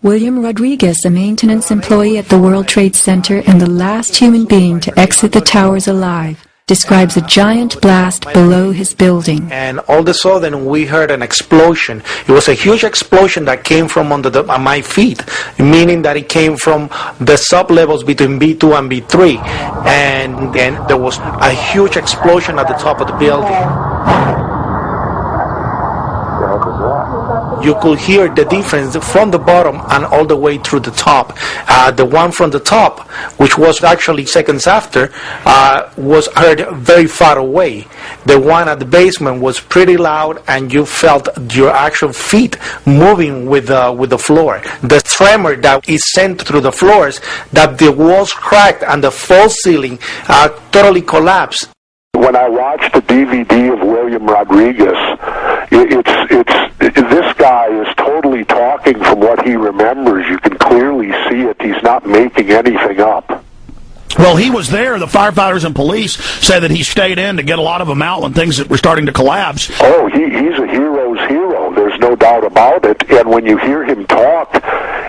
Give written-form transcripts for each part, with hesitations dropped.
William Rodriguez, a maintenance employee at the World Trade Center and the last human being to exit the towers alive, describes a giant blast below his building. And all of a sudden we heard an explosion. It was a huge explosion that came from under my feet, meaning that it came from the sub-levels between B2 and B3. And then there was a huge explosion at the top of the building. You could hear the difference from the bottom and all the way through the top. The one from the top, which was actually seconds after, was heard very far away. The one at the basement was pretty loud, and you felt your actual feet moving with the floor. The tremor that is sent through the floors, that the walls cracked and the false ceiling totally collapsed. When I watched the DVD of William Rodriguez, this guy is totally talking from what he remembers. You can clearly see it. He's not making anything up. Well, he was there. The firefighters and police said that he stayed in to get a lot of them out when things were starting to collapse. Oh, he's a hero's hero. There's no doubt about it. And when you hear him talk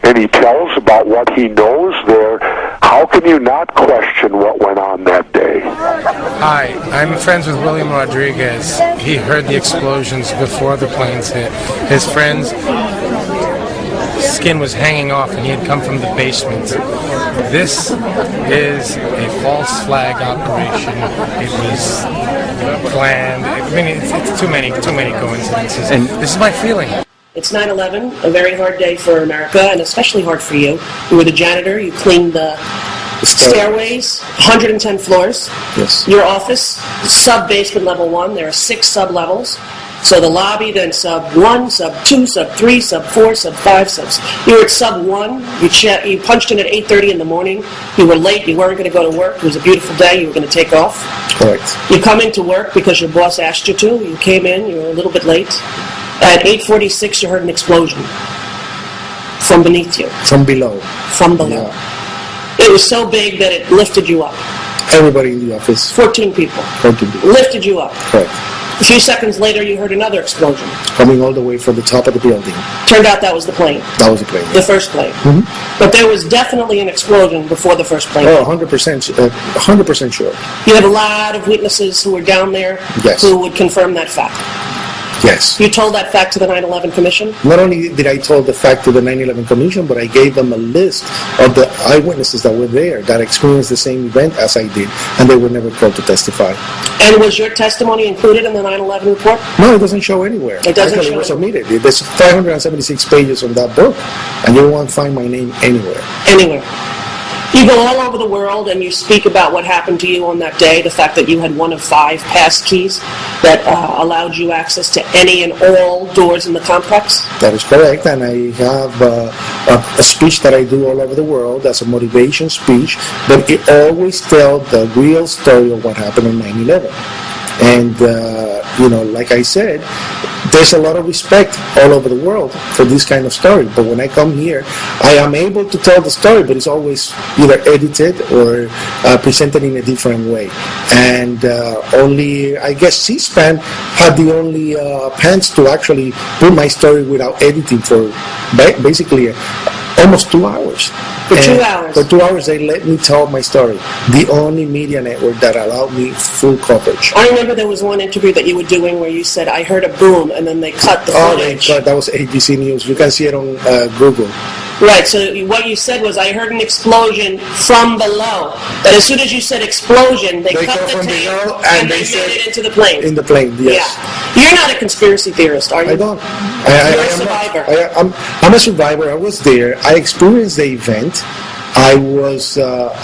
and he tells about what he knows there, how can you not question what went on that day? Hi, I'm friends with William Rodriguez. He heard the explosions before the planes hit. His friend's skin was hanging off and he had come from the basement. This is a false flag operation. It was planned. I mean, it's too many coincidences. And this is my feeling. It's 9/11, a very hard day for America, and especially hard for you. You were the janitor. You cleaned the stairways, 110 floors. Yes. Your office, sub-basement level 1. There are 6 sub-levels. So the lobby, then sub 1, sub 2, sub 3, sub 4, sub 5, subs. You were at sub 1. You punched in at 8:30 in the morning. You were late. You weren't going to go to work. It was a beautiful day. You were going to take off. Correct. You come into work because your boss asked you to. You came in. You were a little bit late. At 8:46, you heard an explosion from beneath you. From below. From below. Yeah. It was so big that it lifted you up. Everybody in the office. 14 people. 14 people. Lifted you up. Correct. A few seconds later, you heard another explosion. Coming all the way from the top of the building. Turned out that was the plane. That was the plane. The first plane. Mm-hmm. But there was definitely an explosion before the first plane. Oh, 100% sure. You have a lot of witnesses who were down there who would confirm that fact. Yes. You told that fact to the 9/11 Commission? Not only did I tell the fact to the 9/11 Commission, but I gave them a list of the eyewitnesses that were there that experienced the same event as I did, and they were never called to testify. And was your testimony included in the 9/11 report? No, it doesn't show anywhere. It doesn't Actually, show. It was omitted. There's 576 pages on that book, and you won't find my name anywhere. Anywhere. You go all over the world and you speak about what happened to you on that day, the fact that you had one of 5 pass keys that allowed you access to any and all doors in the complex. That is correct, and I have a speech that I do all over the world as a motivation speech, but it always tells the real story of what happened on 9/11. And, like I said, there's a lot of respect all over the world for this kind of story. But when I come here, I am able to tell the story, but it's always either edited or presented in a different way. And only, I guess, C-SPAN had the only pants to actually put my story without editing for basically almost 2 hours. For 2 hours? For 2 hours, they let me tell my story. The only media network that allowed me full coverage. I remember there was one interview that you were doing where you said, I heard a boom, and then they cut the footage. That was ABC News. You can see it on Google. Right, so what you said was, I heard an explosion from below. But as soon as you said explosion, they cut the tape and they made it into the plane. In the plane, yes. Yeah. You're not a conspiracy theorist, are you? I don't. You're a survivor. I'm a survivor. I was there. I experienced the event. I was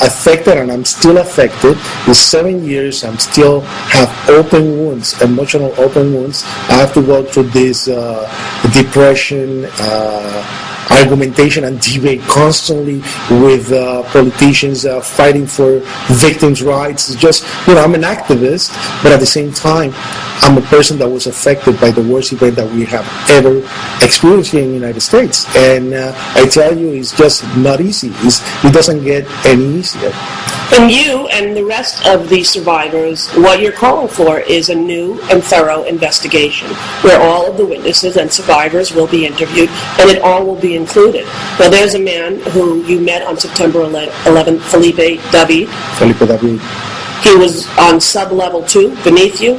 affected, and I'm still affected. In 7 years, I'm still have open wounds, emotional open wounds. I have to go through this depression, argumentation and debate constantly with politicians fighting for victims' rights. It's just, I'm an activist, but at the same time, I'm a person that was affected by the worst event that we have ever experienced here in the United States. And I tell you, it's just not easy. It doesn't get any easier. And you and the rest of the survivors, what you're calling for is a new and thorough investigation where all of the witnesses and survivors will be interviewed, and it all will be be included. Well, there's a man who you met on September 11th, Felipe David. Felipe David. He was on sub-level 2, beneath you,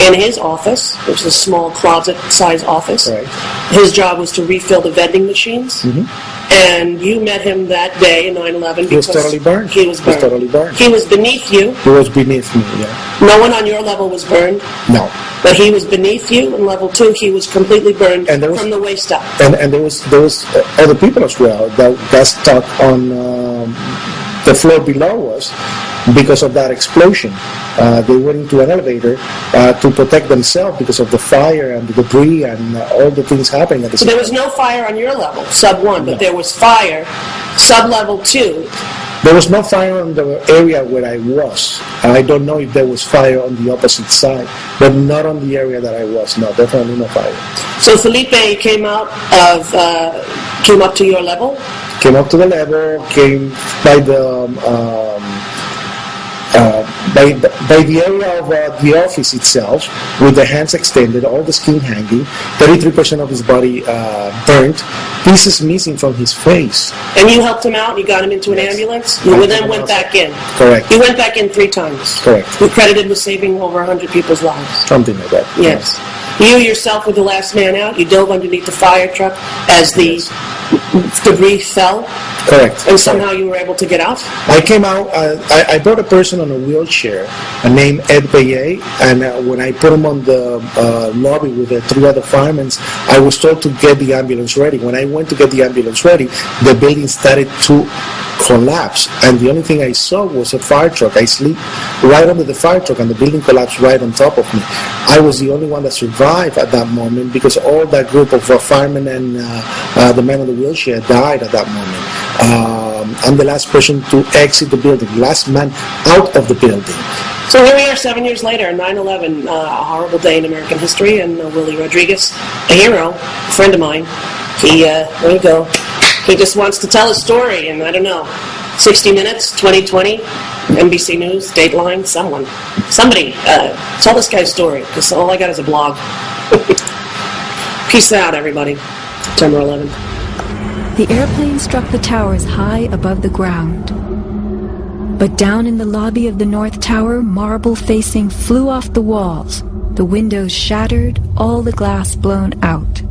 in his office, which is a small closet-sized office. Right. His job was to refill the vending machines. And you met him that day, 9/11, He was because totally burned. he was burned. totally burned. He was beneath you. He was beneath me, yeah. No one on your level was burned, No. but he was beneath you. In level 2, he was completely burned And there was- from the waist up. And there was other people as well that got stuck on the floor below us because of that explosion. They went into an elevator to protect themselves because of the fire and the debris and all the things happening at the So same there was no fire on your level, sub 1, but there was fire, sub level 2. There was no fire on the area where I was. I don't know if there was fire on the opposite side, but not on the area that I was. No, definitely no fire. So Felipe came up to your level. Came up to the level, came by the by the area of the office itself, with the hands extended, all the skin hanging, 33% of his body burnt, pieces missing from his face. And you helped him out, you got him into an ambulance, you then went back in. Correct. You went back in 3 times. Correct. You're credited with saving over 100 people's lives. Something like that. Yes. You yourself were the last man out. You dove underneath the fire truck as the debris fell. Correct. And somehow you were able to get out? I came out, I brought a person on a wheelchair named Ed Baye, and when I put him on the lobby with the 3 other firemen, I was told to get the ambulance ready. When I went to get the ambulance ready, the building started to collapse, and the only thing I saw was a fire truck. I sleep right under the fire truck, and the building collapsed right on top of me. I was the only one that survived at that moment because all that group of firemen and the man on the wheelchair died at that moment. I'm the last person to exit the building, last man out of the building. So here we are 7 years later, 9/11, a horrible day in American history, and Willie Rodriguez, a hero, a friend of mine, there you go. He just wants to tell a story, and I don't know, 60 Minutes, 2020, NBC News, Dateline, somebody, tell this guy's story, because all I got is a blog. Peace out, everybody. September 11th. The airplane struck the towers high above the ground. But down in the lobby of the North Tower, marble facing flew off the walls, the windows shattered, all the glass blown out.